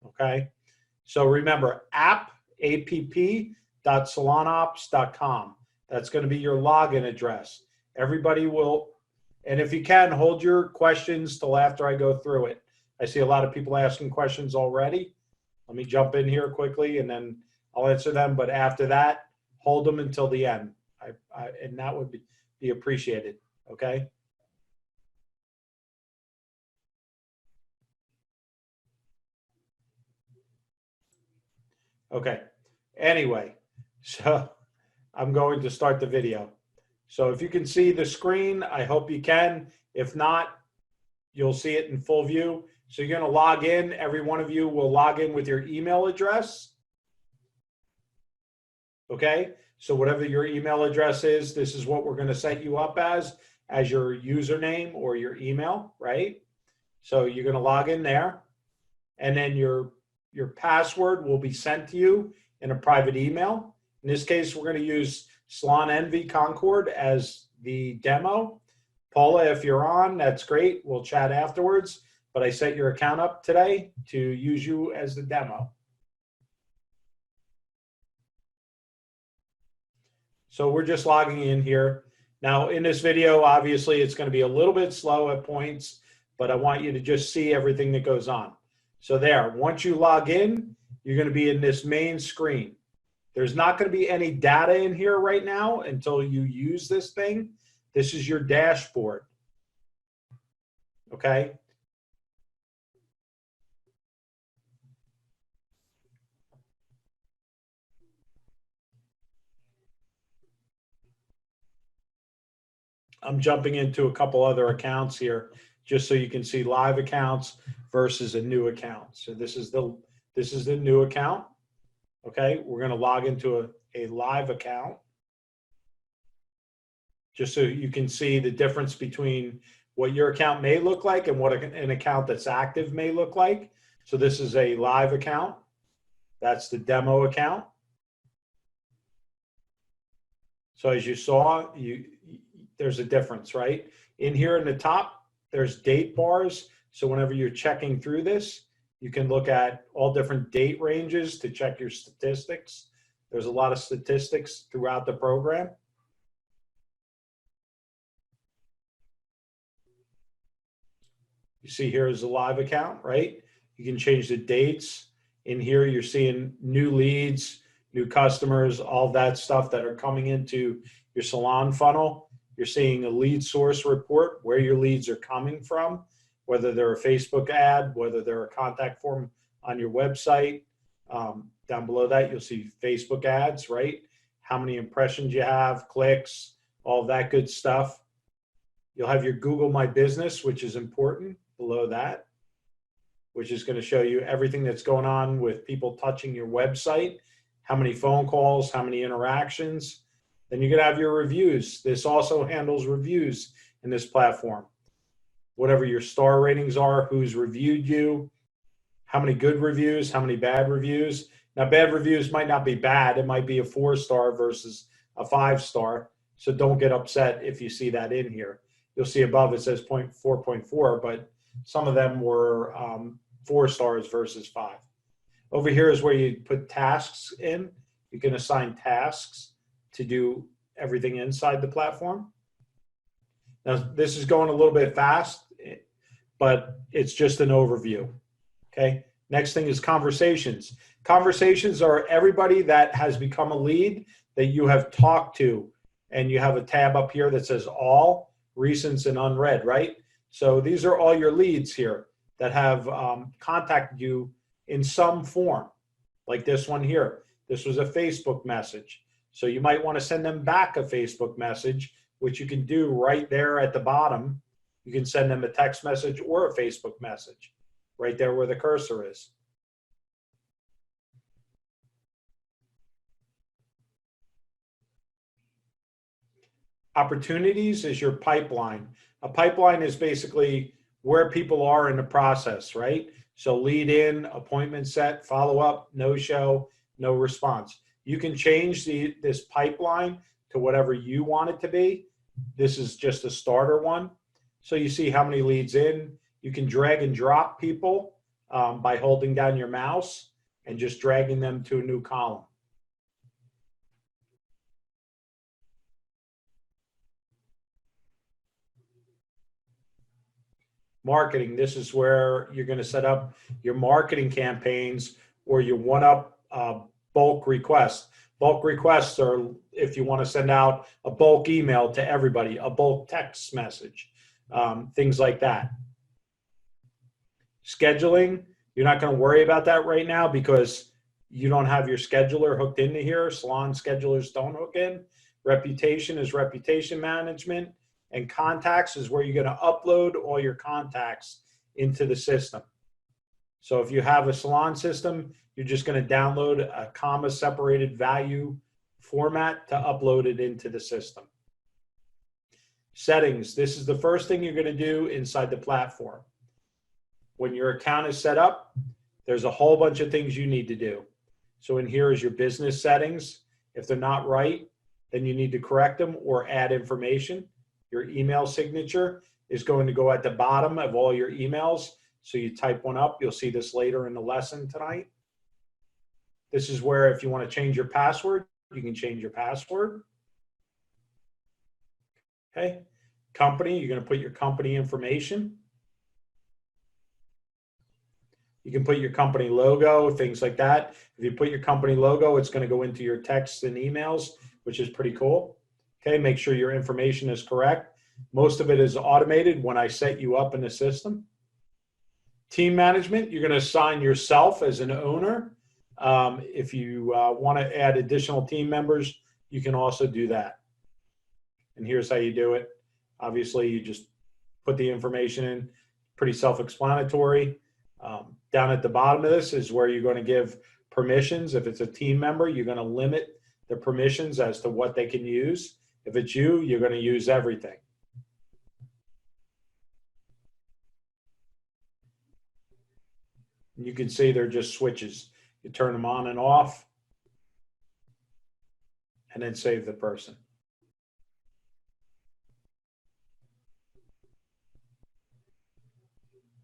okay? So remember, app.salonops.com. That's going to be your login address. Everybody will, and if you can, hold your questions till after I go through it. I see a lot of people asking questions already. Let me jump in here quickly and then I'll answer them. But after that, hold them until the end. And that would be appreciated, okay? Okay, anyway, so I'm going to start the video. So if you can see the screen, I hope you can. If not, you'll see it in full view. So you're going to log in. Every one of you will log in with your email address. Okay, so whatever your email address is, this is what we're going to set you up as your username or your email, right? So you're going to log in there, and then your password will be sent to you in a private email. In this case, we're going to use Salon Envy Concord as the demo. Paula, if you're on, that's great. We'll chat afterwards. But I set your account up today to use you as the demo. So we're just logging in here. Now in this video, obviously it's going to be a little bit slow at points, but I want you to just see everything that goes on. So there, once you log in, you're going to be in this main screen. There's not going to be any data in here right now until you use this thing. This is your dashboard. Okay. I'm jumping into a couple other accounts here just so you can see live accounts versus a new account. So this is the new account. Okay, we're going to log into a live account just so you can see the difference between what your account may look like and what an account that's active may look like. So this is a live account. That's the demo account. So as you saw, there's a difference, right? In here in the top, there's date bars. So whenever you're checking through this, you can look at all different date ranges to check your statistics. There's a lot of statistics throughout the program. You see here is a live account, right? You can change the dates. In here, you're seeing new leads, new customers, all that stuff that are coming into your salon funnel. You're seeing a lead source report, where your leads are coming from, whether they're a Facebook ad, whether they're a contact form on your website. Down below that, you'll see Facebook ads, right? How many impressions you have, clicks, all that good stuff. You'll have your Google My Business, which is important below that, which is going to show you everything that's going on with people touching your website, how many phone calls, how many interactions. Then you're going to have your reviews. This also handles reviews in this platform. Whatever your star ratings are, who's reviewed you, how many good reviews, how many bad reviews. Now, bad reviews might not be bad. It might be a 4-star versus a 5-star. So don't get upset if you see that in here. You'll see above it says 4.4, but some of them were 4 stars versus 5. Over here is where you put tasks in. You can assign tasks to do everything inside the platform. Now, this is going a little bit fast, but it's just an overview, okay? Next thing is conversations. Conversations are everybody that has become a lead that you have talked to, and you have a tab up here that says all, recents, and unread, right? So these are all your leads here that have contacted you in some form, like this one here. This was a Facebook message. So you might want to send them back a Facebook message, which you can do right there at the bottom. You can send them a text message or a Facebook message right there where the cursor is. Opportunities is your pipeline. A pipeline is basically where people are in the process, right? So lead in, appointment set, follow up, no show, no response. You can change this pipeline to whatever you want it to be. This is just a starter one. So you see how many leads in. You can drag and drop people by holding down your mouse and just dragging them to a new column. Marketing, this is where you're going to set up your marketing campaigns or your one-up bulk requests. Bulk requests are if you want to send out a bulk email to everybody, a bulk text message, things like that. Scheduling, you're not going to worry about that right now because you don't have your scheduler hooked into here. Salon schedulers don't hook in. Reputation is reputation management. And contacts is where you're going to upload all your contacts into the system. So if you have a Salon system, you're just going to download a comma separated value format to upload it into the system. Settings, this is the first thing you're going to do inside the platform. When your account is set up, there's a whole bunch of things you need to do. So in here is your business settings. If they're not right, then you need to correct them or add information. Your email signature is going to go at the bottom of all your emails. So you type one up. You'll see this later in the lesson tonight. This is where if you want to change your password, you can change your password. Okay. Company, you're going to put your company information. You can put your company logo, things like that. If you put your company logo, it's going to go into your texts and emails, which is pretty cool. Okay, make sure your information is correct. Most of it is automated when I set you up in the system. Team management, you're going to assign yourself as an owner. If you want to add additional team members, you can also do that. And here's how you do it. Obviously, you just put the information in, pretty self-explanatory. Down at the bottom of this is where you're going to give permissions. If it's a team member, you're going to limit the permissions as to what they can use. If it's you, you're going to use everything. And you can see they're just switches. You turn them on and off, and then save the person.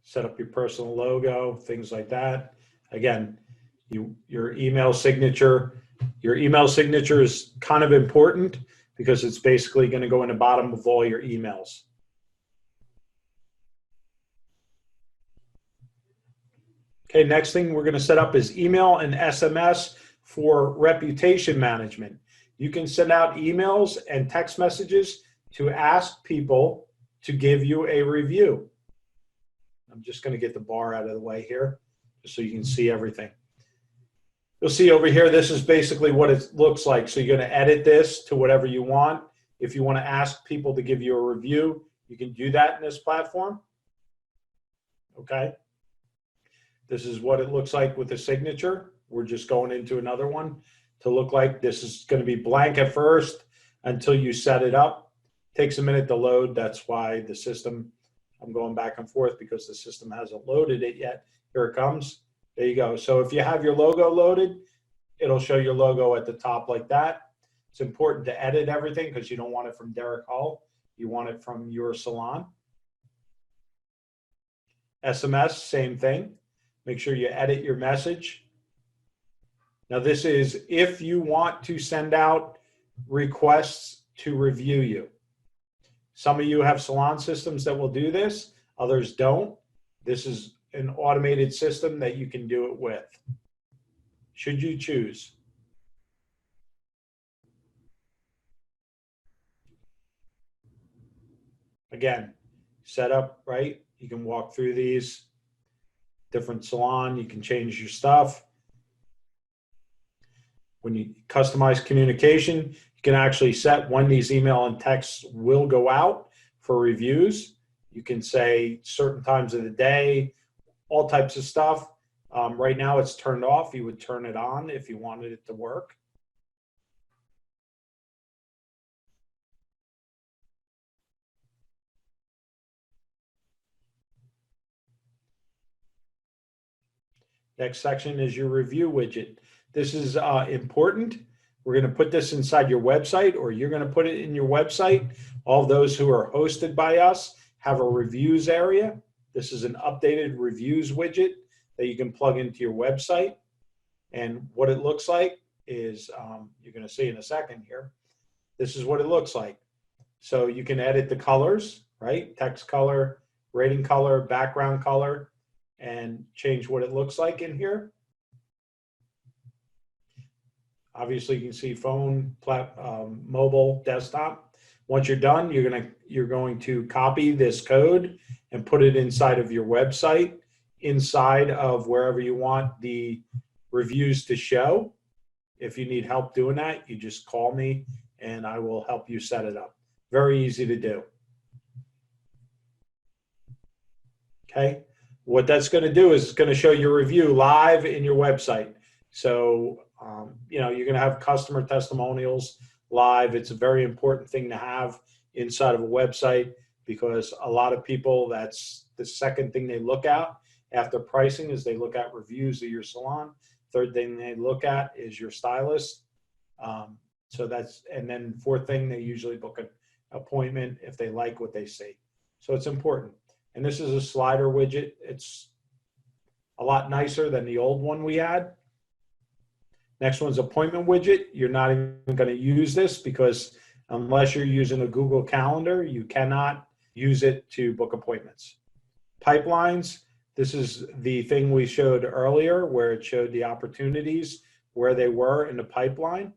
Set up your personal logo, things like that. Again, your email signature. Your email signature is kind of important because it's basically going to go in the bottom of all your emails. Okay, next thing we're going to set up is email and SMS for reputation management. You can send out emails and text messages to ask people to give you a review. I'm just going to get the bar out of the way here just so you can see everything. You'll see over here, this is basically what it looks like. So you're going to edit this to whatever you want. If you want to ask people to give you a review, you can do that in this platform. Okay. This is what it looks like with the signature. We're just going into another one to look like this is going to be blank at first until you set it up. It takes a minute to load. That's why the system, I'm going back and forth because the system hasn't loaded it yet. Here it comes. There you go. So if you have your logo loaded, it'll show your logo at the top like that. It's important to edit everything because you don't want it from Derek Hull. You want it from your salon. SMS, same thing. Make sure you edit your message. Now this is if you want to send out requests to review you. Some of you have salon systems that will do this, others don't. This is an automated system that you can do it with, should you choose. Again, setup, right? You can walk through these. Different salon, you can change your stuff. When you customize communication, you can actually set when these email and texts will go out for reviews. You can say certain times of the day, all types of stuff. Right now it's turned off. You would turn it on if you wanted it to work. Next section is your review widget. This is important. We're going to put this inside your website, or you're going to put it in your website. All those who are hosted by us have a reviews area. This is an updated reviews widget that you can plug into your website. And what it looks like is, you're going to see in a second here, this is what it looks like. So you can edit the colors, right? Text color, rating color, background color, and change what it looks like in here. Obviously, you can see phone, mobile, desktop. Once you're done, you're going to copy this code and put it inside of your website, inside of wherever you want the reviews to show. If you need help doing that, you just call me and I will help you set it up. Very easy to do. Okay. What that's going to do is it's going to show your review live in your website. So, you're going to have customer testimonials live. It's a very important thing to have inside of a website because a lot of people, that's the second thing they look at after pricing is they look at reviews of your salon. Third thing they look at is your stylist. And then fourth thing, they usually book an appointment if they like what they see. So it's important. And this is a slider widget. It's a lot nicer than the old one we had. Next one's appointment widget. You're not even going to use this because unless you're using a Google Calendar, you cannot use it to book appointments. Pipelines. This is the thing we showed earlier where it showed the opportunities, where they were in the pipeline.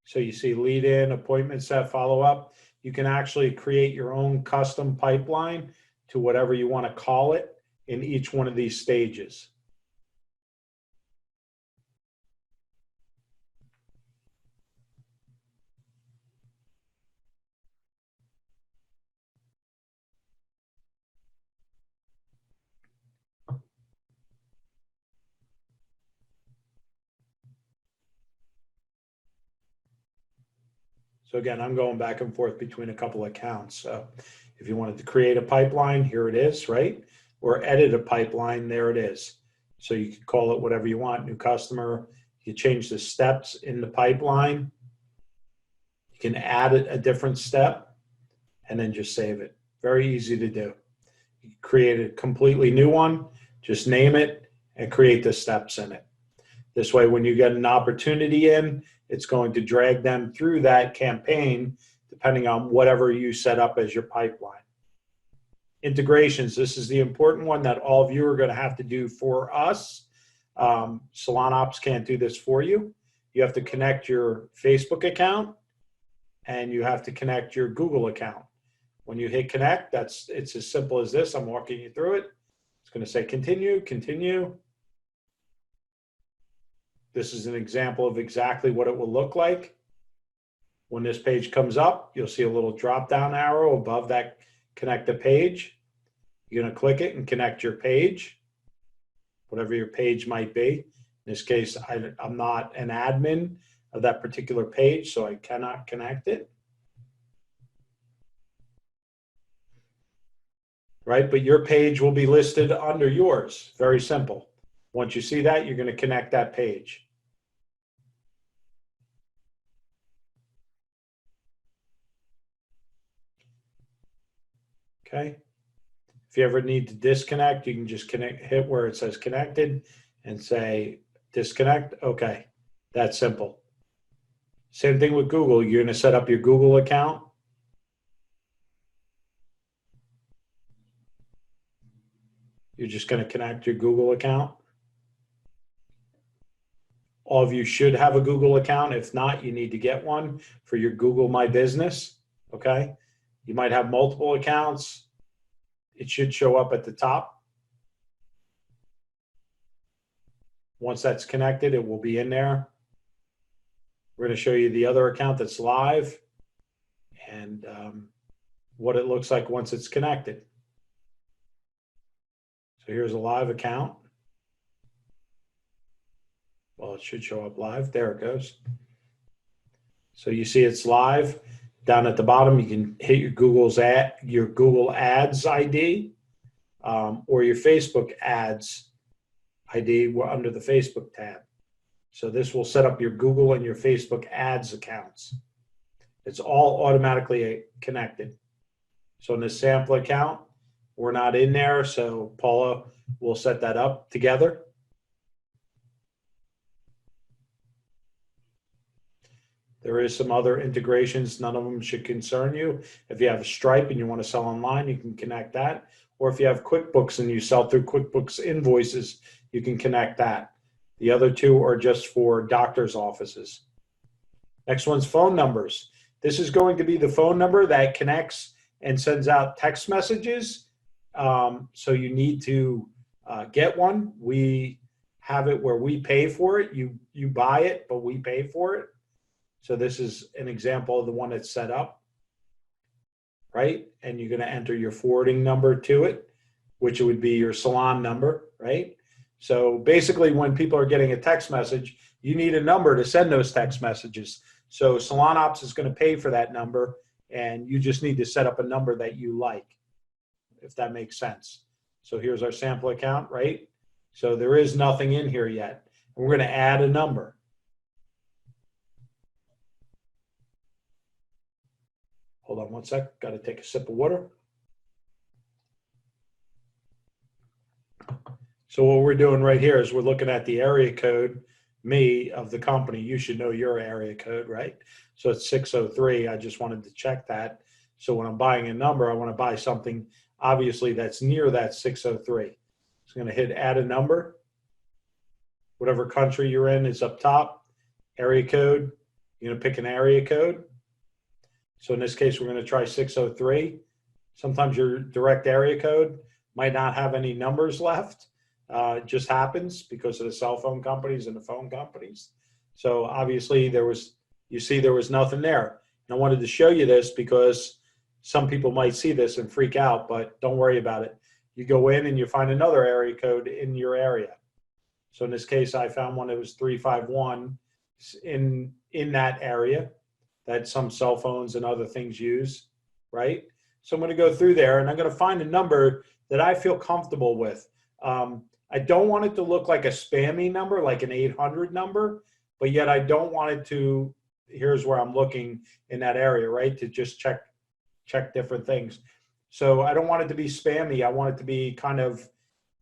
So you see lead in, appointment set, follow up. You can actually create your own custom pipeline to whatever you want to call it in each one of these stages. So again, I'm going back and forth between a couple of accounts. So if you wanted to create a pipeline, here it is, right? Or edit a pipeline, there it is. So you could call it whatever you want, new customer. You change the steps in the pipeline. You can add a different step and then just save it. Very easy to do. You can create a completely new one, just name it and create the steps in it. This way, when you get an opportunity in, it's going to drag them through that campaign, depending on whatever you set up as your pipeline. Integrations, this is the important one that all of you are going to have to do for us. Salon Ops can't do this for you. You have to connect your Facebook account and you have to connect your Google account. When you hit connect, it's as simple as this. I'm walking you through it. It's going to say continue, continue. This is an example of exactly what it will look like. When this page comes up, you'll see a little drop-down arrow above that connect the page. You're going to click it and connect your page, whatever your page might be. In this case, I'm not an admin of that particular page, so I cannot connect it. Right, but your page will be listed under yours. Very simple. Once you see that, you're going to connect that page. Okay. If you ever need to disconnect, you can just hit where it says connected and say disconnect. Okay, that's simple. Same thing with Google. You're going to set up your Google account. You're just going to connect your Google account. All of you should have a Google account. If not, you need to get one for your Google My Business. Okay. You might have multiple accounts. It should show up at the top. Once that's connected, it will be in there. We're going to show you the other account that's live and what it looks like once it's connected. So here's a live account. Well, it should show up live. There it goes. So you see it's live. Down at the bottom, you can hit your Google Ads ID or your Facebook Ads ID. We're under the Facebook tab. So this will set up your Google and your Facebook ads accounts. It's all automatically connected. So in this sample account, we're not in there, so Paula will set that up together. There is some other integrations. None of them should concern you. If you have Stripe and you want to sell online, you can connect that. Or if you have QuickBooks and you sell through QuickBooks invoices, you can connect that. The other two are just for doctor's offices. Next one's phone numbers. This is going to be the phone number that connects and sends out text messages. So you need to get one. We have it where we pay for it. You buy it, but we pay for it. So this is an example of the one that's set up, right? And you're going to enter your forwarding number to it, which would be your Salon number, right? So basically when people are getting a text message, you need a number to send those text messages. So Salon Ops is going to pay for that number, and you just need to set up a number that you like, if that makes sense. So here's our sample account, right? So there is nothing in here yet. We're going to add a number. Hold on one sec, got to take a sip of water. So what we're doing right here is we're looking at the area code, me, of the company. You should know your area code, right? So it's 603. I just wanted to check that. So when I'm buying a number, I want to buy something, obviously, that's near that 603. So I'm going to hit add a number. Whatever country you're in is up top. Area code, you're going to pick an area code. So in this case, we're going to try 603. Sometimes your direct area code might not have any numbers left. It just happens because of the cell phone companies and the phone companies. So obviously there was nothing there. And I wanted to show you this because some people might see this and freak out, but don't worry about it. You go in and you find another area code in your area. So in this case, I found one that was 351 in that area that some cell phones and other things use, right? So I'm going to go through there and I'm going to find a number that I feel comfortable with. I don't want it to look like a spammy number, like an 800 number, but yet I don't want it to, here's where I'm looking in that area, right? To just check different things. So I don't want it to be spammy. I want it to be kind of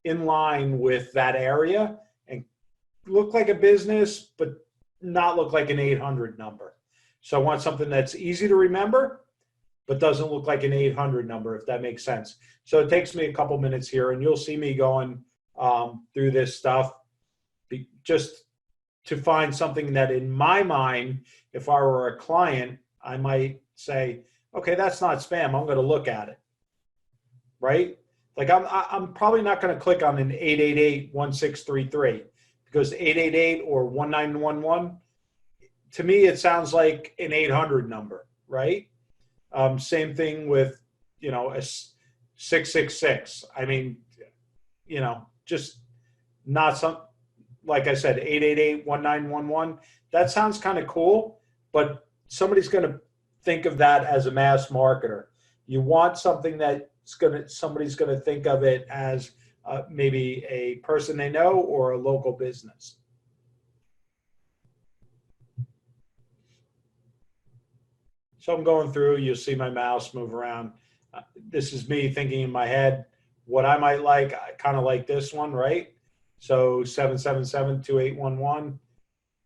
in line with that area and look like a business, but not look like an 800 number. So I want something that's easy to remember, but doesn't look like an 800 number, if that makes sense. So it takes me a couple minutes here, and you'll see me going through this stuff just to find something that in my mind, if I were a client, I might say, okay, that's not spam. I'm going to look at it, right? Like I'm probably not going to click on an 888-1633 because 888 or 1911, to me, it sounds like an 800 number, right? Same thing with, a 666. I mean, just not some, like I said, 888-1911. That sounds kind of cool, but somebody's going to think of that as a mass marketer. You want something that somebody's going to think of it as maybe a person they know or a local business. So I'm going through, you'll see my mouse move around. This is me thinking in my head what I might like. I kind of like this one, right? So 777-2811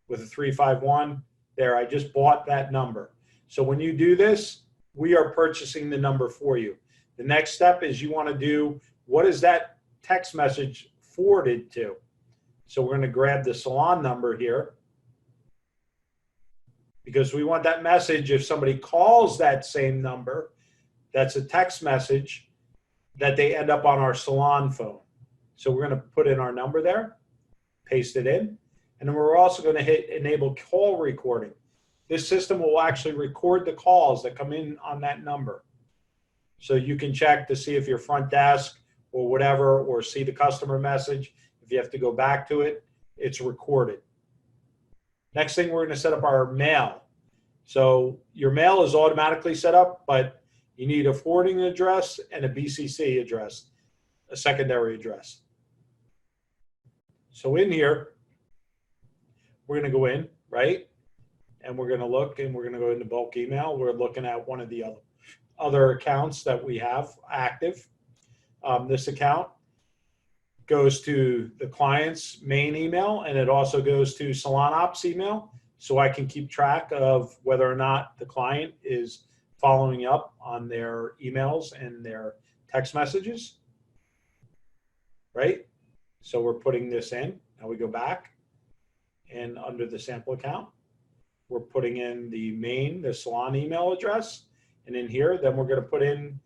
with a 351 there. I just bought that number. So when you do this, we are purchasing the number for you. The next step is you want to do, what is that text message forwarded to? So we're going to grab the Salon number here, because we want that message, if somebody calls that same number, that's a text message, that they end up on our Salon phone. So we're going to put in our number there, paste it in, and then we're also going to hit enable call recording. This system will actually record the calls that come in on that number. So you can check to see if your front desk or whatever, or see the customer message. If you have to go back to it, it's recorded. Next thing, we're going to set up our mail. So your mail is automatically set up, but you need a forwarding address and a BCC address, a secondary address. So in here, we're going to go in, right? And we're going to look, and we're going to go into bulk email. We're looking at one of the other accounts that we have active. This account goes to the client's main email, and it also goes to Salon Ops email, so I can keep track of whether or not the client is following up on their emails and their text messages, right? So we're putting this in. Now we go back, and under the sample account, we're putting in the Salon email address, and in here, then we're going to put in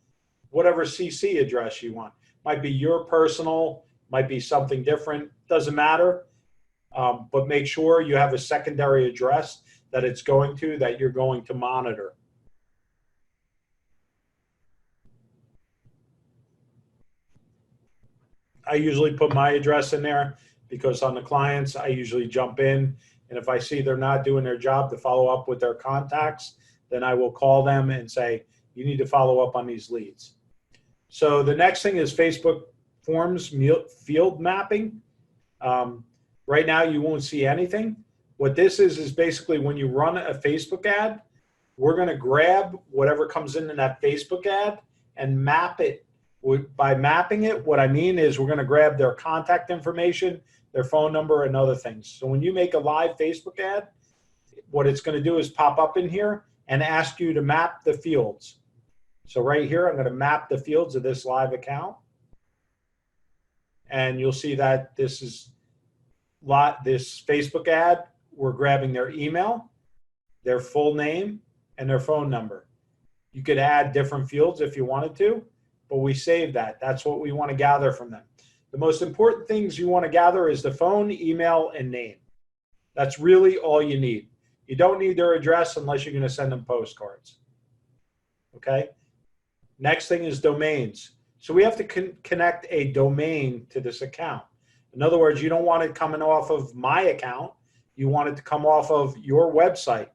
whatever CC address you want. Might be your personal, might be something different, doesn't matter. But make sure you have a secondary address that it's going to, that you're going to monitor. I usually put my address in there because on the clients, I usually jump in, and if I see they're not doing their job to follow up with their contacts, then I will call them and say, you need to follow up on these leads. So the next thing is Facebook Forms field mapping. Right now, you won't see anything. What this is basically when you run a Facebook ad, we're going to grab whatever comes in that Facebook ad and map it. By mapping it, what I mean is we're going to grab their contact information, their phone number, and other things. So when you make a live Facebook ad, what it's going to do is pop up in here and ask you to map the fields. So right here, I'm going to map the fields of this live account. And you'll see that this Facebook ad, we're grabbing their email, their full name, and their phone number. You could add different fields if you wanted to, but we save that. That's what we want to gather from them. The most important things you want to gather is the phone, email, and name. That's really all you need. You don't need their address unless you're going to send them postcards. Okay? Next thing is domains. So we have to connect a domain to this account. In other words, you don't want it coming off of my account. You want it to come off of your website.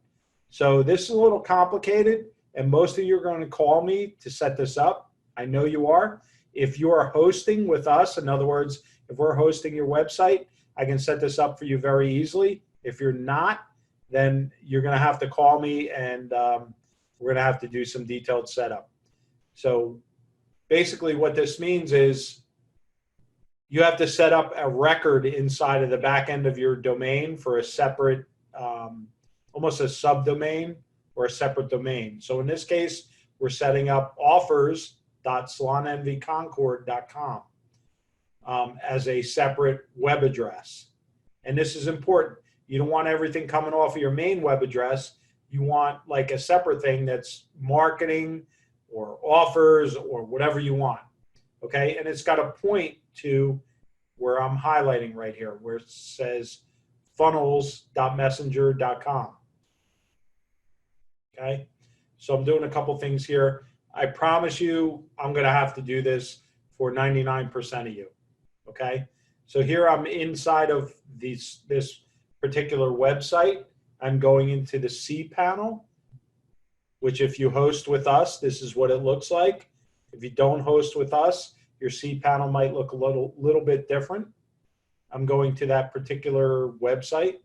So this is a little complicated, and most of you are going to call me to set this up. I know you are. If you are hosting with us, in other words, if we're hosting your website, I can set this up for you very easily. If you're not, then you're going to have to call me, and we're going to have to do some detailed setup. So basically what this means is you have to set up a record inside of the back end of your domain for a separate, almost a subdomain or a separate domain. So in this case, we're setting up offers.salonenvyconcord.com as a separate web address. And this is important. You don't want everything coming off of your main web address. You want like a separate thing that's marketing or offers or whatever you want. Okay, and it's got a point to where I'm highlighting right here, where it says funnels.messenger.com. Okay, so I'm doing a couple things here. I promise you I'm going to have to do this for 99% of you. Okay, so here I'm inside of this particular website. I'm going into the cPanel, which if you host with us, this is what it looks like. If you don't host with us, your cPanel might look a little bit different. I'm going to that particular website.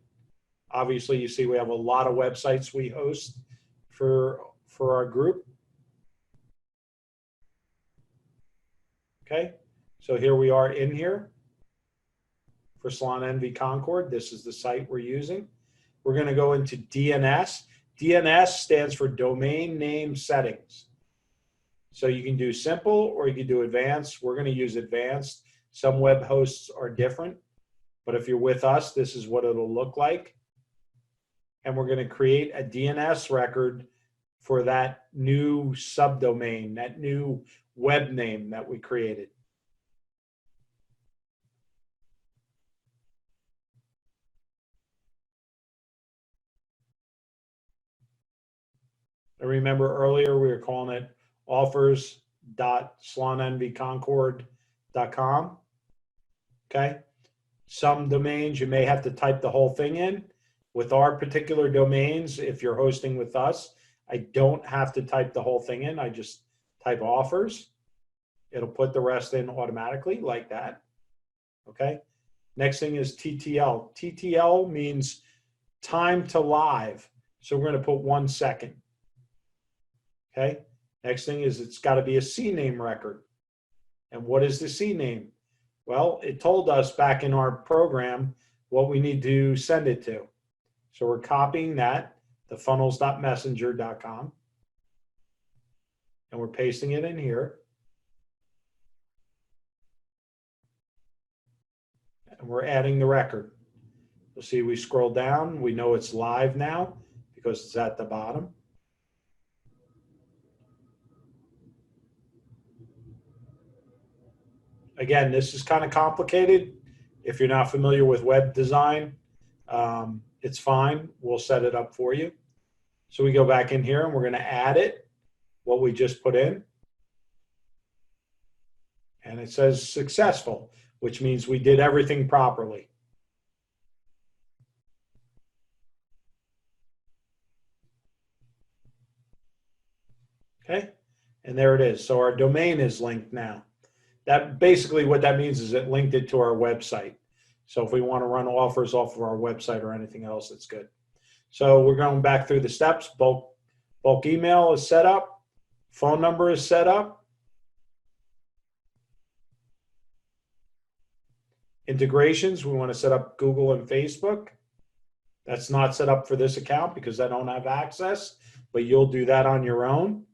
Obviously, you see we have a lot of websites we host for our group. Okay, so here we are in here for Salon Envy Concord. This is the site we're using. We're going to go into DNS. DNS stands for Domain Name Settings. So you can do simple or you can do advanced. We're going to use advanced. Some web hosts are different, but if you're with us, this is what it'll look like. And we're going to create a DNS record for that new subdomain, that new web name that we created. I remember earlier we were calling it offers.salonenvyconcord.com. Okay. Some domains you may have to type the whole thing in. With our particular domains, if you're hosting with us, I don't have to type the whole thing in. I just type offers. It'll put the rest in automatically like that. Okay. Next thing is TTL. TTL means time to live. So we're going to put 1 second. Okay. Next thing is it's got to be a Cname record. And what is the Cname? Well, it told us back in our program what we need to send it to. So we're copying that, the funnels.messenger.com, and we're pasting it in here. And we're adding the record. You'll see we scroll down. We know it's live now because it's at the bottom. Again, this is kind of complicated. If you're not familiar with web design, it's fine. We'll set it up for you. So we go back in here and we're going to add it, what we just put in. And it says successful, which means we did everything properly. Okay, and there it is. So our domain is linked now. That basically what that means is it linked it to our website. So if we want to run offers off of our website or anything else, it's good. So we're going back through the steps. Bulk email is set up. Phone number is set up. Integrations, we want to set up Google and Facebook. That's not set up for this account because I don't have access, but you'll do that on your own.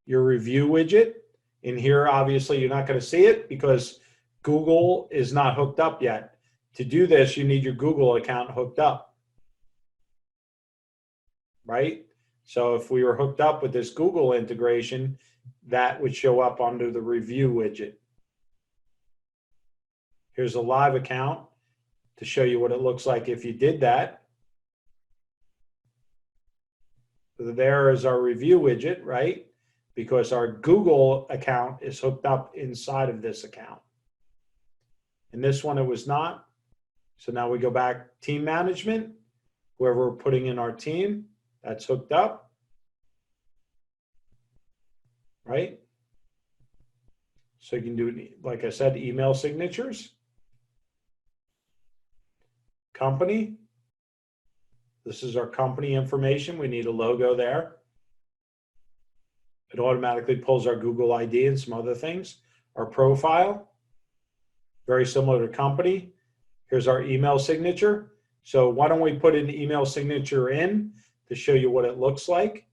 Your review widget. In here, obviously, you're not going to see it because Google is not hooked up yet. To do this, you need your Google account hooked up, right? So if we were hooked up with this Google integration, that would show up under the review widget. Here's a live account to show you what it looks like if you did that. There is our review widget, right? Because our Google account is hooked up inside of this account. In this one, it was not. So now we go back, team management, whoever we're putting in our team, that's hooked up, right? So you can do, like I said, email signatures. Company. This is our company information. We need a logo there. It automatically pulls our Google ID and some other things. Our profile, very similar to company. Here's our email signature. So why don't we put an email signature in to show you what it looks like?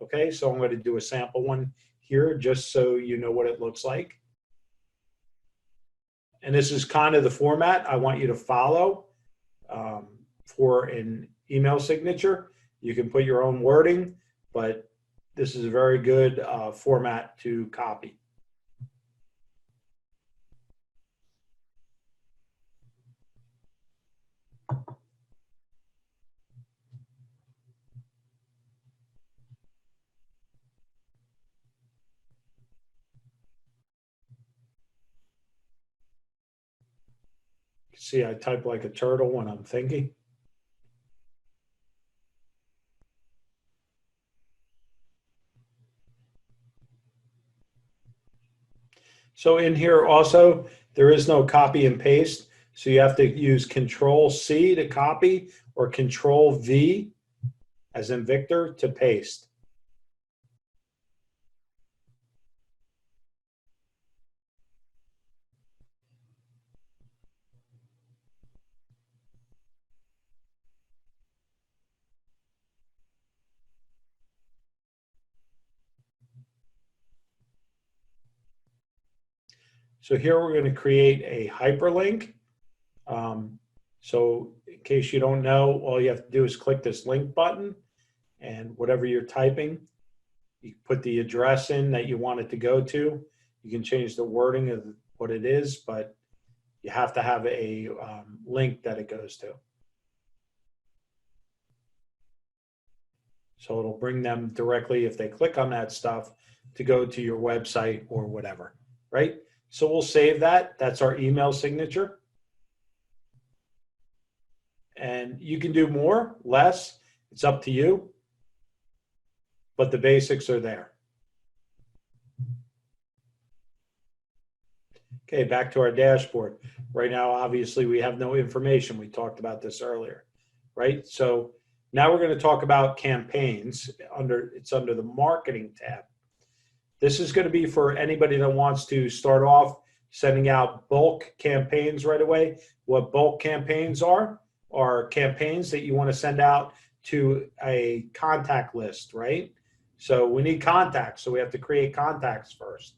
Okay, so I'm going to do a sample one here just so you know what it looks like. And this is kind of the format I want you to follow for an email signature. You can put your own wording, but this is a very good format to copy. See, I type like a turtle when I'm thinking. So in here also, there is no copy and paste. So you have to use Control-C to copy or Control-V, as in Victor, to paste. So here we're going to create a hyperlink. So in case you don't know, all you have to do is click this link button, and whatever you're typing, you put the address in that you want it to go to. You can change the wording of what it is, but you have to have a link that it goes to. So it'll bring them directly, if they click on that stuff, to go to your website or whatever, right? So we'll save that. That's our email signature. And you can do more, less. It's up to you. But the basics are there. Okay, back to our dashboard. Right now, obviously, we have no information. We talked about this earlier, right? So now we're going to talk about campaigns. It's under the marketing tab. This is going to be for anybody that wants to start off sending out bulk campaigns right away. What bulk campaigns are campaigns that you want to send out to a contact list, right? So we need contacts, so we have to create contacts first.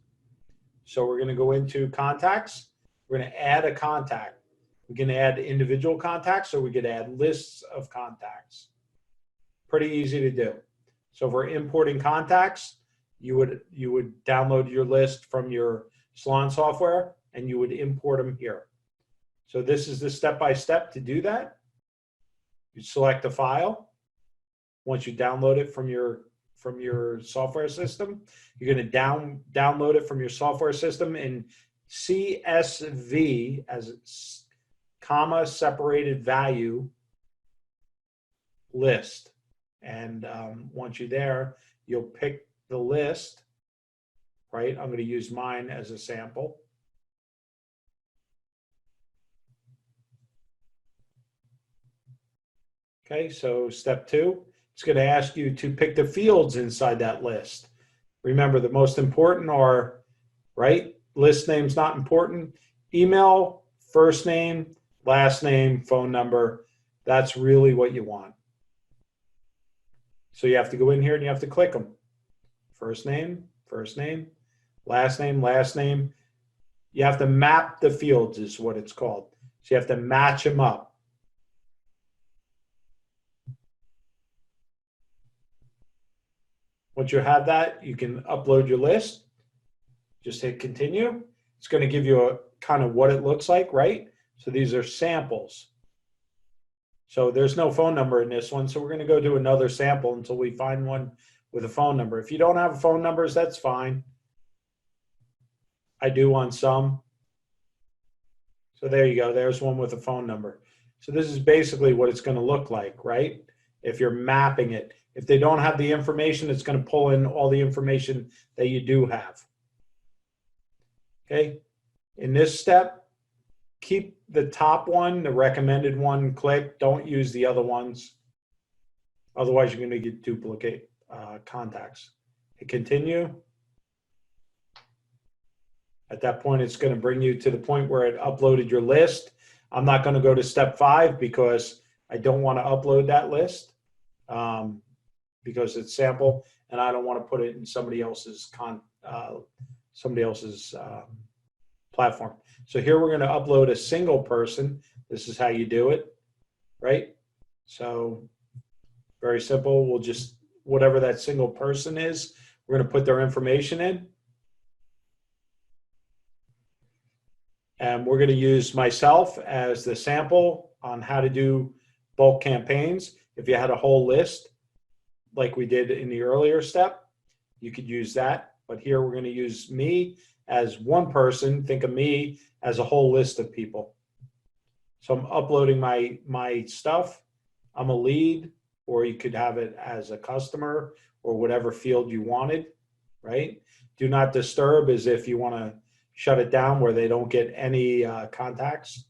So we're going to go into contacts. We're going to add a contact. We can add individual contacts, or we could add lists of contacts. Pretty easy to do. So if we're importing contacts, you would download your list from your Salon software and you would import them here. So this is the step-by-step to do that. You select a file. Once you download it from your software system, you're going to download it from your software system in CSV as comma separated value list. And once you're there, you'll pick the list, right? I'm going to use mine as a sample. Okay, so step 2, it's going to ask you to pick the fields inside that list. Remember, the most important are, right? List name's not important. Email, first name, last name, phone number. That's really what you want. So you have to go in here and you have to click them. First name, last name, last name. You have to map the fields is what it's called. So you have to match them up. Once you have that, you can upload your list. Just hit continue. It's going to give you a kind of what it looks like, right? So these are samples. So there's no phone number in this one. So we're going to go do another sample until we find one with a phone number. If you don't have phone numbers, that's fine. I do on some. So there you go. There's one with a phone number. So this is basically what it's going to look like, right? If you're mapping it. If they don't have the information, it's going to pull in all the information that you do have. Okay. In this step, keep the top one, the recommended one clicked. Don't use the other ones. Otherwise, you're going to get duplicate contacts. Hit continue. At that point, it's going to bring you to the point where it uploaded your list. I'm not going to go to step 5 because I don't want to upload that list. Because it's sample, and I don't want to put it in somebody else's platform. So here we're going to upload a single person. This is how you do it, right? So very simple. We'll just, whatever that single person is, we're going to put their information in. And we're going to use myself as the sample on how to do bulk campaigns. If you had a whole list, like we did in the earlier step, you could use that. But here we're going to use me as one person. Think of me as a whole list of people. So I'm uploading my stuff. I'm a lead, or you could have it as a customer or whatever field you wanted, right? Do not disturb is if you want to shut it down where they don't get any contacts.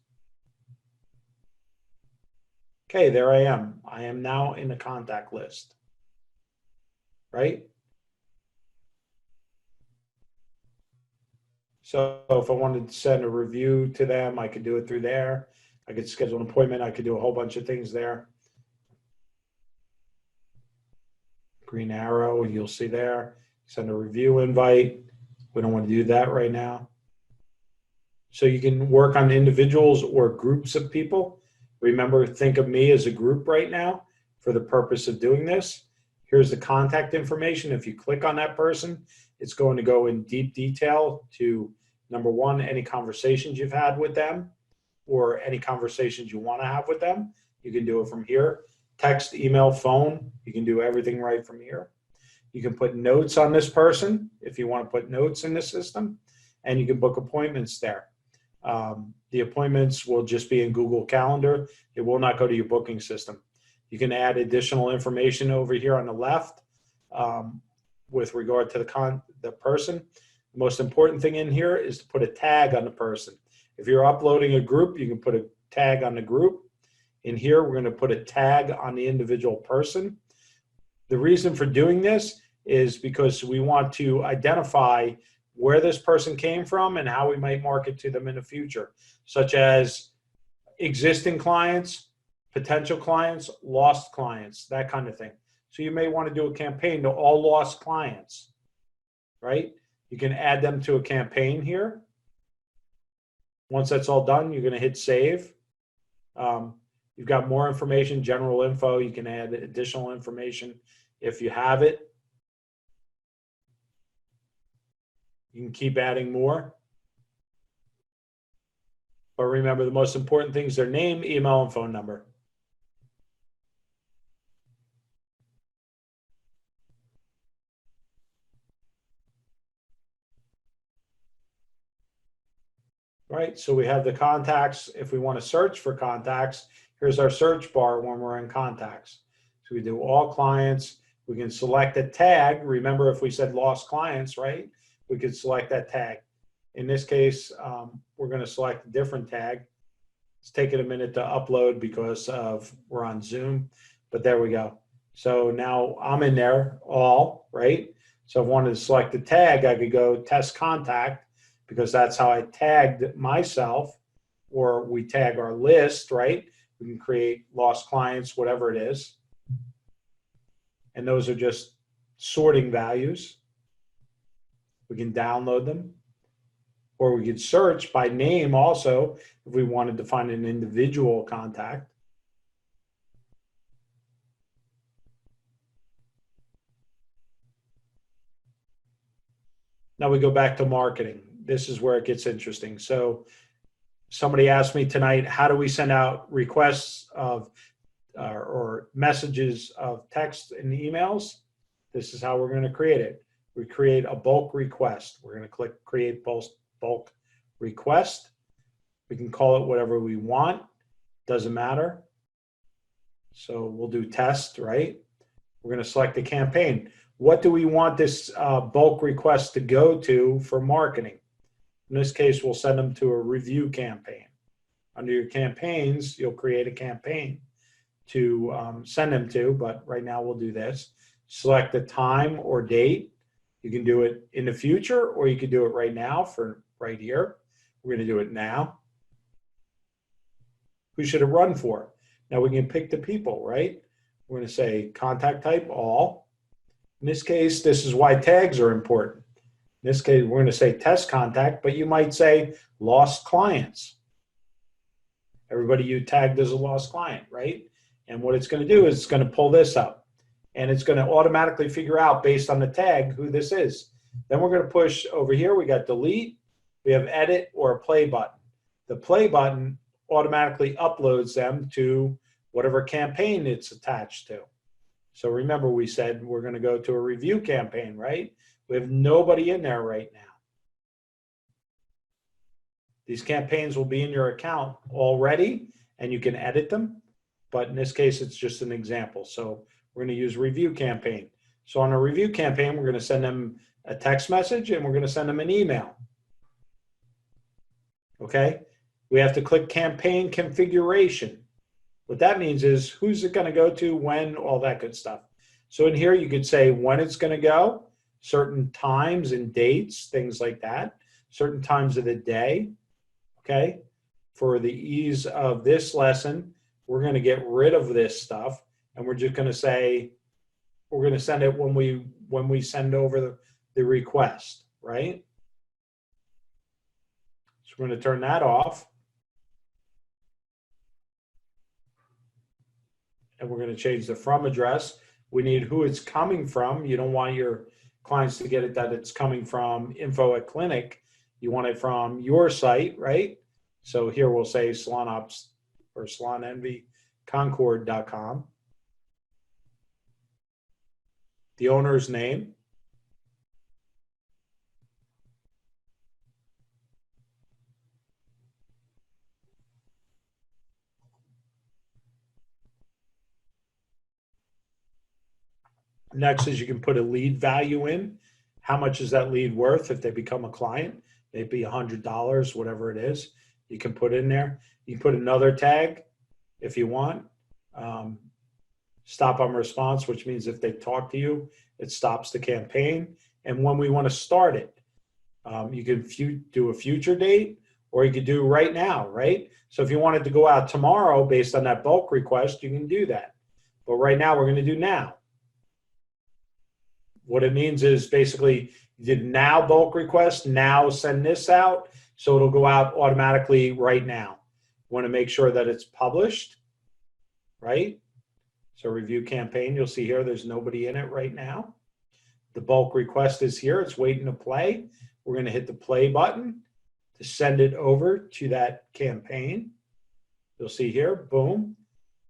Okay, there I am. I am now in the contact list. Right? So if I wanted to send a review to them, I could do it through there. I could schedule an appointment. I could do a whole bunch of things there. Green arrow, you'll see there. Send a review invite. We don't want to do that right now. So you can work on individuals or groups of people. Remember, think of me as a group right now for the purpose of doing this. Here's the contact information. If you click on that person, it's going to go in deep detail to, number 1, any conversations you've had with them or any conversations you want to have with them. You can do it from here. Text, email, phone. You can do everything right from here. You can put notes on this person if you want to put notes in the system, and you can book appointments there. The appointments will just be in Google Calendar. It will not go to your booking system. You can add additional information over here on the left with regard to the person. The most important thing in here is to put a tag on the person. If you're uploading a group, you can put a tag on the group. In here, we're going to put a tag on the individual person. The reason for doing this is because we want to identify where this person came from and how we might market to them in the future, such as existing clients, potential clients, lost clients, that kind of thing. So you may want to do a campaign to all lost clients, right? You can add them to a campaign here. Once that's all done, you're going to hit save. You've got more information, general info. You can add additional information if you have it. You can keep adding more. But remember, the most important things are name, email, and phone number. Right, so we have the contacts. If we want to search for contacts, here's our search bar when we're in contacts. So we do all clients. We can select a tag. Remember, if we said lost clients, right, we could select that tag. In this case, we're going to select a different tag. It's taking a minute to upload because we're on Zoom, but there we go. So now I'm in there, all, right? So if I wanted to select a tag, I could go test contact, because that's how I tagged myself, or we tag our list, right? We can create lost clients, whatever it is. And those are just sorting values. We can download them, or we could search by name also if we wanted to find an individual contact. Now we go back to marketing. This is where it gets interesting. So somebody asked me tonight, how do we send out requests of or messages of text and emails? This is how we're going to create it. We create a bulk request. We're going to click create bulk request. We can call it whatever we want. Doesn't matter. So we'll do test, right? We're going to select a campaign. What do we want this bulk request to go to for marketing? In this case, we'll send them to a review campaign. Under your campaigns, you'll create a campaign to send them to, but right now we'll do this. Select the time or date. You can do it in the future, or you can do it right now for right here. We're going to do it now. Who should it run for? Now we can pick the people, right? We're going to say contact type, all. In this case, this is why tags are important. In this case, we're going to say test contact, but you might say lost clients. Everybody you tagged as a lost client, right? And what it's going to do is it's going to pull this up, and it's going to automatically figure out based on the tag who this is. Then we're going to push over here. We got delete, we have edit, or a play button. The play button automatically uploads them to whatever campaign it's attached to. So remember, we said we're going to go to a review campaign, right? We have nobody in there right now. These campaigns will be in your account already, and you can edit them. But in this case, it's just an example. So we're going to use review campaign. So on a review campaign, we're going to send them a text message, and we're going to send them an email. Okay? We have to click campaign configuration. What that means is who's it going to go to, when, all that good stuff. So in here, you could say when it's going to go, certain times and dates, things like that, certain times of the day. Okay? For the ease of this lesson, we're going to get rid of this stuff, and we're just going to say we're going to send it when we send over the request, right? So we're going to turn that off. And we're going to change the from address. We need who it's coming from. You don't want your clients to get it that it's coming from info@clinic. You want it from your site, right? So here we'll say Salon Ops or SalonEnvyConcord.com. The owner's name. Next is you can put a lead value in. how much is that lead worth if they become a client, maybe $100, whatever it is, you can put in there. You can put another tag if you want. Stop on response, which means if they talk to you, it stops the campaign. And when we want to start it, you can do a future date, or you could do right now, right? So if you wanted to go out tomorrow based on that bulk request, you can do that. But right now, we're going to do now. What it means is basically you did now bulk request, now send this out, so it'll go out automatically right now. You want to make sure that it's published, right? So review campaign, you'll see here there's nobody in it right now. The bulk request is here, it's waiting to play. We're going to hit the play button to send it over to that campaign. You'll see here, boom,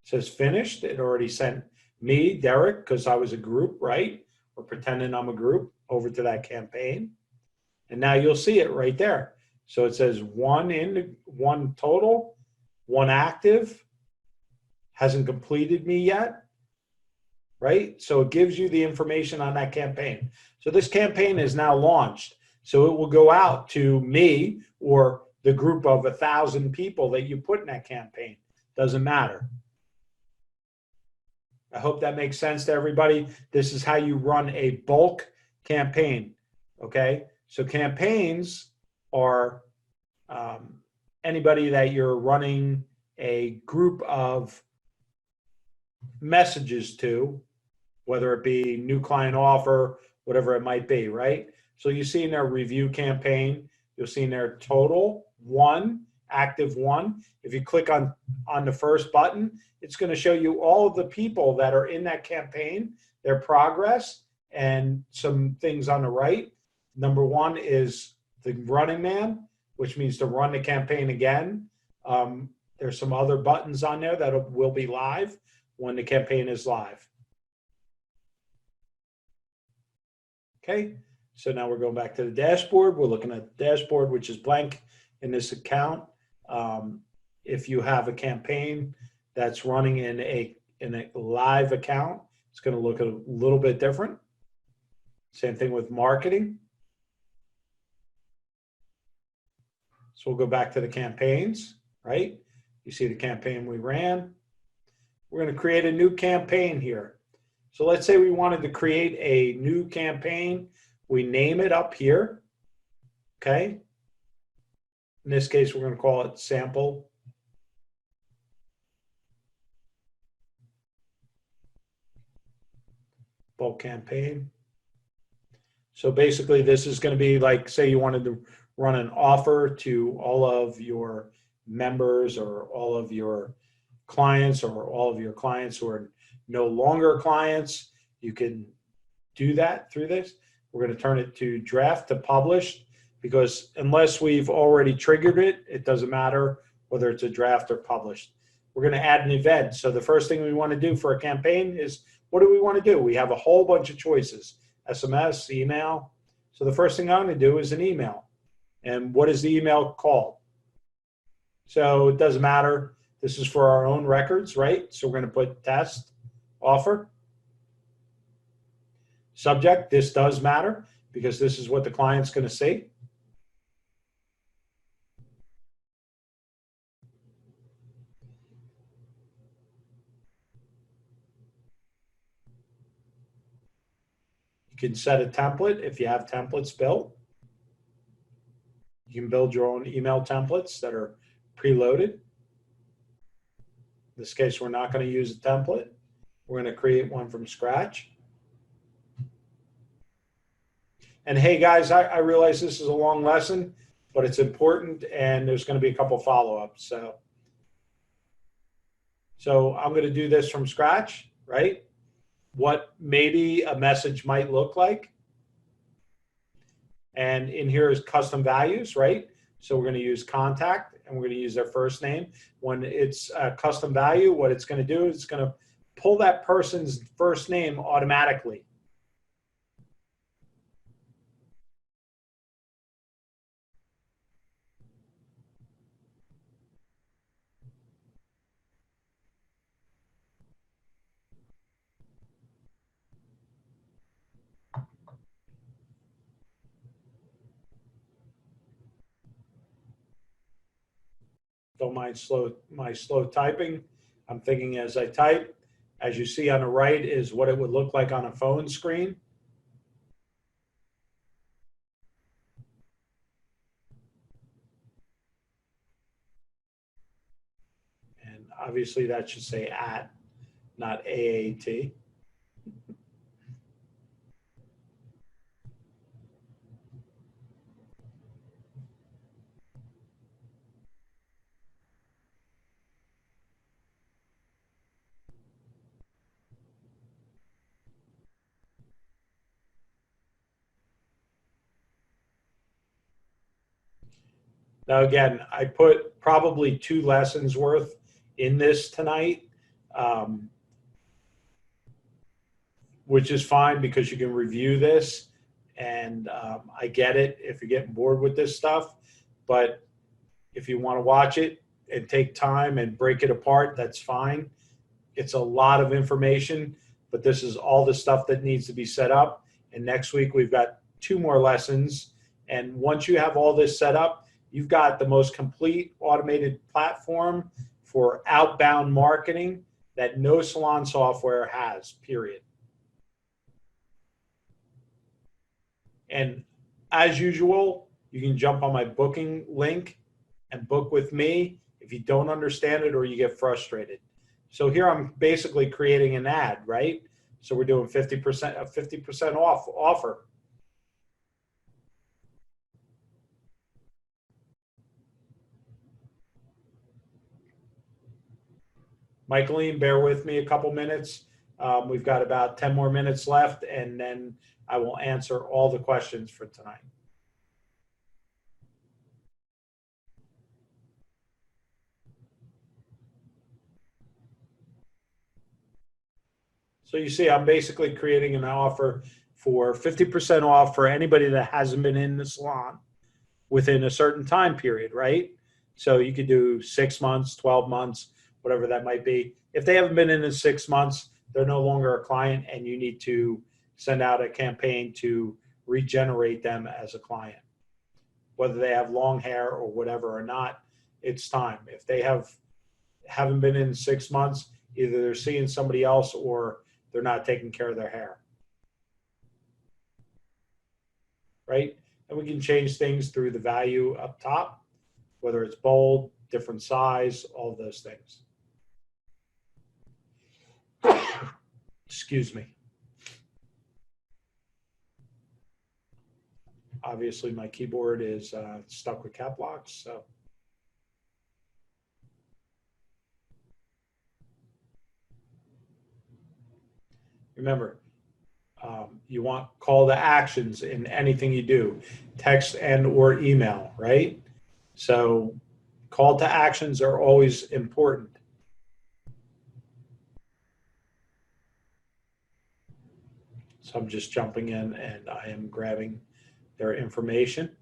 it says finished. It already sent me, Derek, because I was a group, right? We're pretending I'm a group, over to that campaign. And now you'll see it right there. So it says one total, one active, hasn't completed me yet, right? So it gives you the information on that campaign. So this campaign is now launched. So it will go out to me or the group of 1,000 people that you put in that campaign. Doesn't matter. I hope that makes sense to everybody. This is how you run a bulk campaign, okay? So campaigns are anybody that you're running a group of messages to, whether it be new client offer, whatever it might be, right? So you see in their review campaign, you'll see in their total one, active one. If you click on the first button, it's going to show you all of the people that are in that campaign, their progress, and some things on the right. Number one is the running man, which means to run the campaign again. There's some other buttons on there that will be live when the campaign is live. Okay, so now we're going back to the dashboard. We're looking at the dashboard, which is blank in this account. If you have a campaign that's running in a live account, it's going to look a little bit different. Same thing with marketing. So we'll go back to the campaigns, right? You see the campaign we ran. We're going to create a new campaign here. So let's say we wanted to create a new campaign. We name it up here, okay? In this case, we're going to call it sample. Bulk campaign. So basically this is going to be like, say you wanted to run an offer to all of your members or all of your clients or all of your clients who are no longer clients. You can do that through this. We're going to turn it to draft to published, because unless we've already triggered it, it doesn't matter whether it's a draft or published. We're going to add an event. So the first thing we want to do for a campaign is, what do we want to do? We have a whole bunch of choices: SMS, email. So the first thing I'm going to do is an email. And what is the email called? So it doesn't matter. This is for our own records, right? So we're going to put test offer. Subject, this does matter because this is what the client's going to see. You can set a template if you have templates built. You can build your own email templates that are preloaded. In this case, we're not going to use a template. We're going to create one from scratch. And hey guys, I realize this is a long lesson, but it's important, and there's going to be a couple follow-ups. So I'm going to do this from scratch, right? What maybe a message might look like. And in here is custom values, right? So we're going to use contact, and we're going to use their first name. When it's a custom value, what it's going to do is it's going to pull that person's first name automatically. Don't mind my slow typing. I'm thinking as I type. As you see on the right is what it would look like on a phone screen. And obviously that should say at, not AAT. Now, again, I put probably 2 lessons worth in this tonight, which is fine because you can review this. And I get it if you're getting bored with this stuff. But if you want to watch it and take time and break it apart, that's fine. It's a lot of information, but this is all the stuff that needs to be set up. And next week, we've got 2 more lessons. And once you have all this set up, you've got the most complete automated platform for outbound marketing that no salon software has, period. And as usual, you can jump on my booking link and book with me if you don't understand it or you get frustrated. So here I'm basically creating an ad, right? So we're doing 50%, a 50% off offer. Michaeline, bear with me a couple minutes. We've got about 10 more minutes left, and then I will answer all the questions for tonight. So you see, I'm basically creating an offer for 50% off for anybody that hasn't been in the salon within a certain time period, right? So you could do 6 months, 12 months, whatever that might be. If they haven't been in 6 months, they're no longer a client, and you need to send out a campaign to regenerate them as a client. Whether they have long hair or whatever or not, it's time. If they haven't been in 6 months, either they're seeing somebody else or they're not taking care of their hair. Right? And we can change things through the value up top, whether it's bold, different size, all those things. Excuse me. Obviously, my keyboard is stuck with cap locks, so. Remember, you want call to actions in anything you do, text and or email, right? So call to actions are always important. So I'm just jumping in and I am grabbing their information.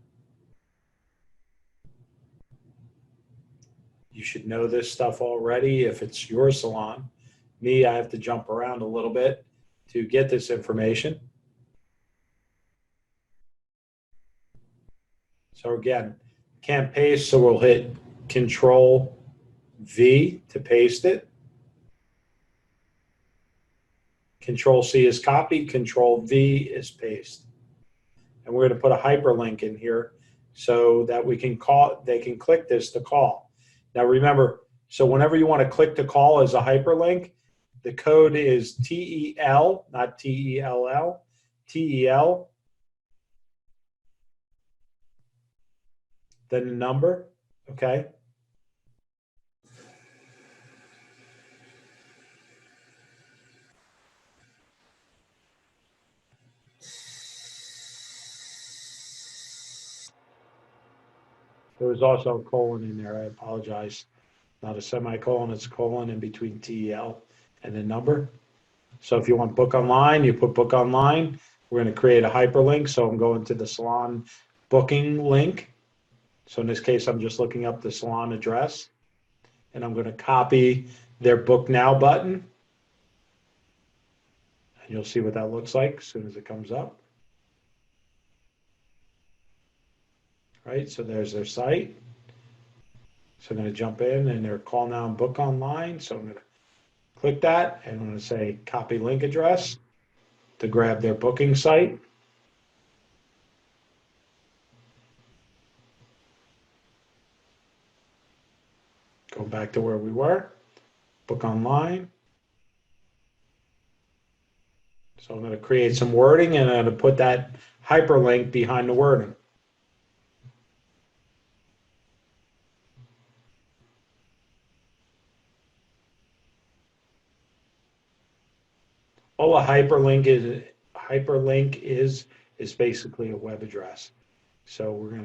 You should know this stuff already if it's your salon. Me, I have to jump around a little bit to get this information. So again, can't paste, so we'll hit Control V to paste it. Control C is copy, Control V is paste. And we're going to put a hyperlink in here so that we can call, they can click this to call. Now remember, so whenever you want to click to call as a hyperlink, the code is TEL, not TELL, TEL, then the number, okay? There was also a colon in there, I apologize. Not a semicolon, it's a colon in between TEL and the number. So if you want book online, you put book online. We're going to create a hyperlink. So I'm going to the salon booking link. So in this case, I'm just looking up the salon address. And I'm going to copy their book now button. And you'll see what that looks like as soon as it comes up. Right, so there's their site. So I'm going to jump in and they're call now and book online. So I'm going to click that and I'm going to say copy link address to grab their booking site. Go back to where we were, book online. So I'm going to create some wording and I'm going to put that hyperlink behind the wording. All a hyperlink is basically a web address. So we're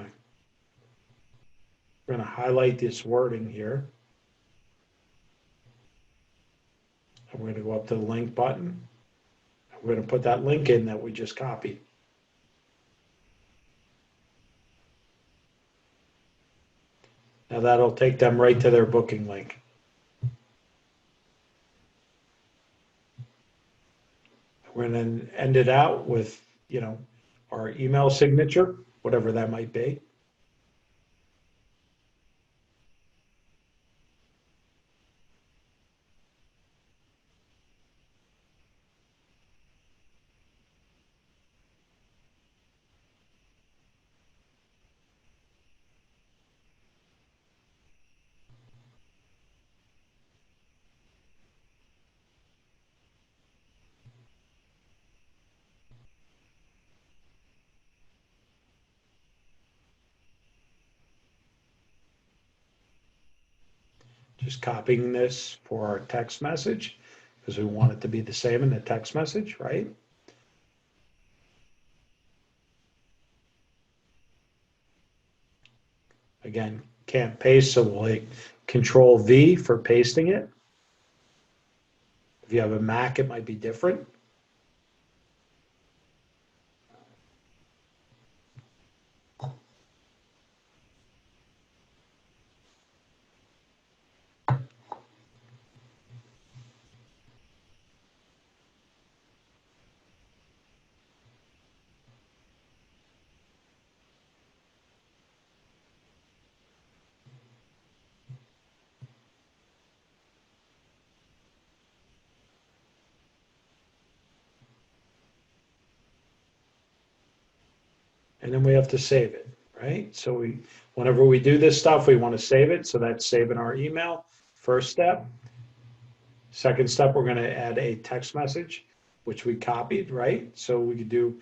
gonna highlight this wording here. And we're gonna go up to the link button. We're gonna put that link in that we just copied. Now that'll take them right to their booking link. We're going to end it out with, our email signature, whatever that might be. Just copying this for our text message because we want it to be the same in the text message, right? Again, can't paste, so we'll hit Control V for pasting it. If you have a Mac, it might be different. And then we have to save it, right? So whenever we do this stuff, we want to save it. So that's saving our email, first step. Second step, we're going to add a text message, which we copied, right? So we could do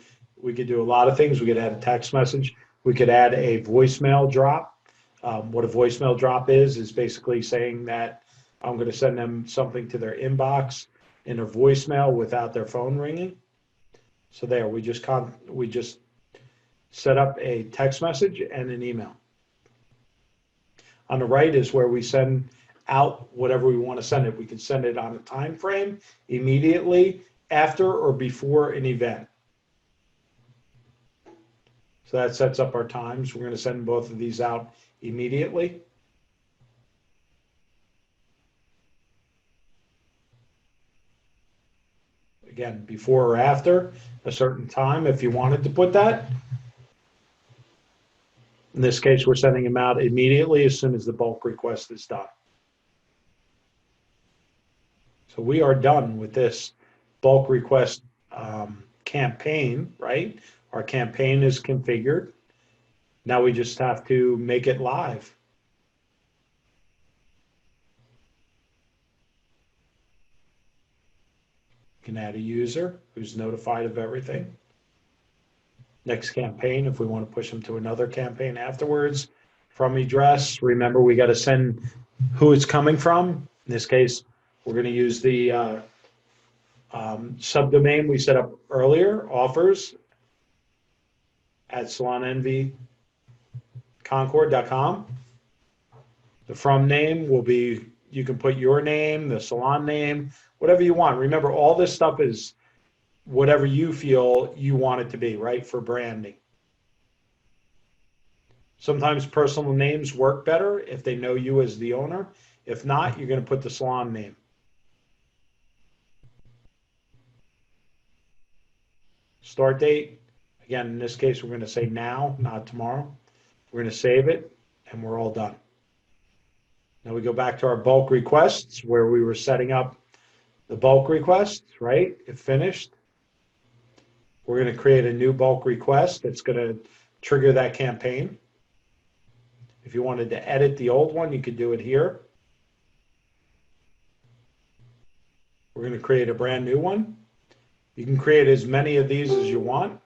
a lot of things. We could add a text message. We could add a voicemail drop. What a voicemail drop is basically saying that I'm going to send them something to their inbox in their voicemail without their phone ringing. So there, we just set up a text message and an email. On the right is where we send out whatever we want to send it. We can send it on a time frame, immediately, after or before an event. So that sets up our times. We're going to send both of these out immediately. Again, before or after a certain time, if you wanted to put that. In this case, we're sending them out immediately as soon as the bulk request is done. So we are done with this bulk request campaign, right? Our campaign is configured. Now we just have to make it live. You can add a user who's notified of everything. Next campaign, if we want to push them to another campaign afterwards. From address, remember we got to send who it's coming from. In this case, we're going to use the subdomain we set up earlier, offers at salonenvyconcord.com. The from name will be, you can put your name, the salon name, whatever you want. Remember, all this stuff is whatever you feel you want it to be, right, for branding. Sometimes personal names work better if they know you as the owner. If not, you're going to put the salon name. Start date, again, in this case, we're going to say now, not tomorrow. We're going to save it, and we're all done. Now we go back to our bulk requests where we were setting up the bulk requests, right? It finished. We're going to create a new bulk request that's going to trigger that campaign. If you wanted to edit the old one, you could do it here. We're going to create a brand new one. You can create as many of these as you want.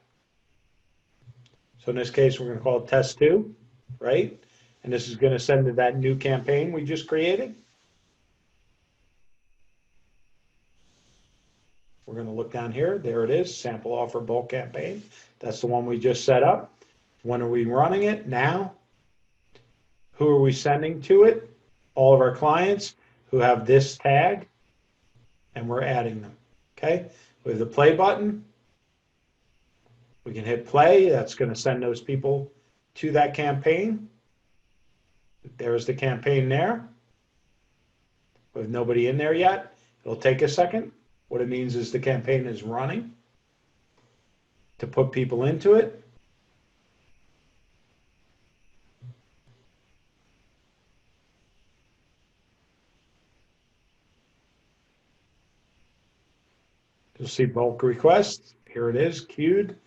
So in this case, we're going to call it test 2, right? And this is going to send to that new campaign we just created. We're going to look down here. There it is, sample offer bulk campaign. That's the one we just set up. When are we running it? Now. Who are we sending to it? All of our clients who have this tag, and we're adding them, okay? With the play button, we can hit play. That's going to send those people to that campaign. There's the campaign there. With nobody in there yet, it'll take a second. What it means is the campaign is running to put people into it. You'll see bulk requests. Here it is, queued.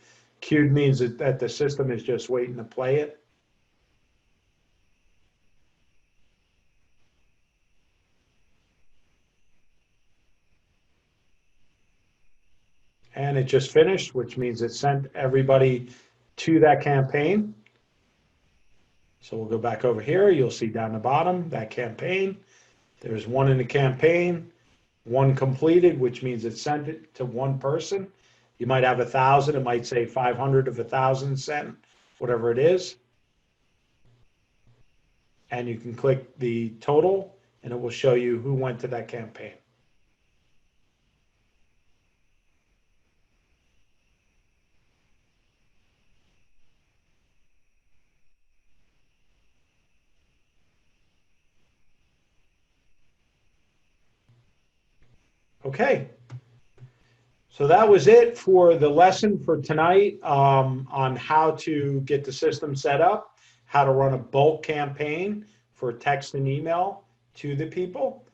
Queued means that the system is just waiting to play it. And it just finished, which means it sent everybody to that campaign. So we'll go back over here. You'll see down the bottom, that campaign. There's one in the campaign, one completed, which means it sent it to one person. You might have 1,000. It might say 500 of 1,000 sent, whatever it is. And you can click the total, and it will show you who went to that campaign. Okay. So that was it for the lesson for tonight on how to get the system set up, how to run a bulk campaign for text and email to the people.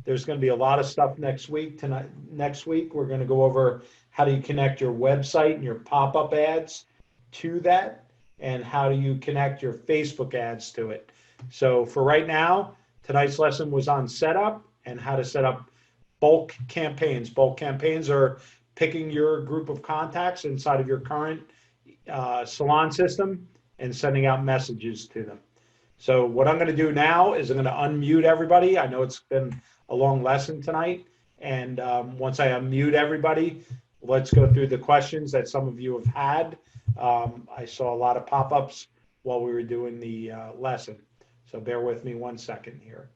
There's going to be a lot of stuff next week. Next week, we're going to go over how do you connect your website and your pop-up ads to that, and how do you connect your Facebook ads to it. So for right now, tonight's lesson was on setup and how to set up bulk campaigns. Bulk campaigns are picking your group of contacts inside of your current Salon system and sending out messages to them. So what I'm going to do now is I'm going to unmute everybody. I know it's been a long lesson tonight. And once I unmute everybody, let's go through the questions that some of you have had. I saw a lot of pop-ups while we were doing the lesson. So bear with me 1 second here.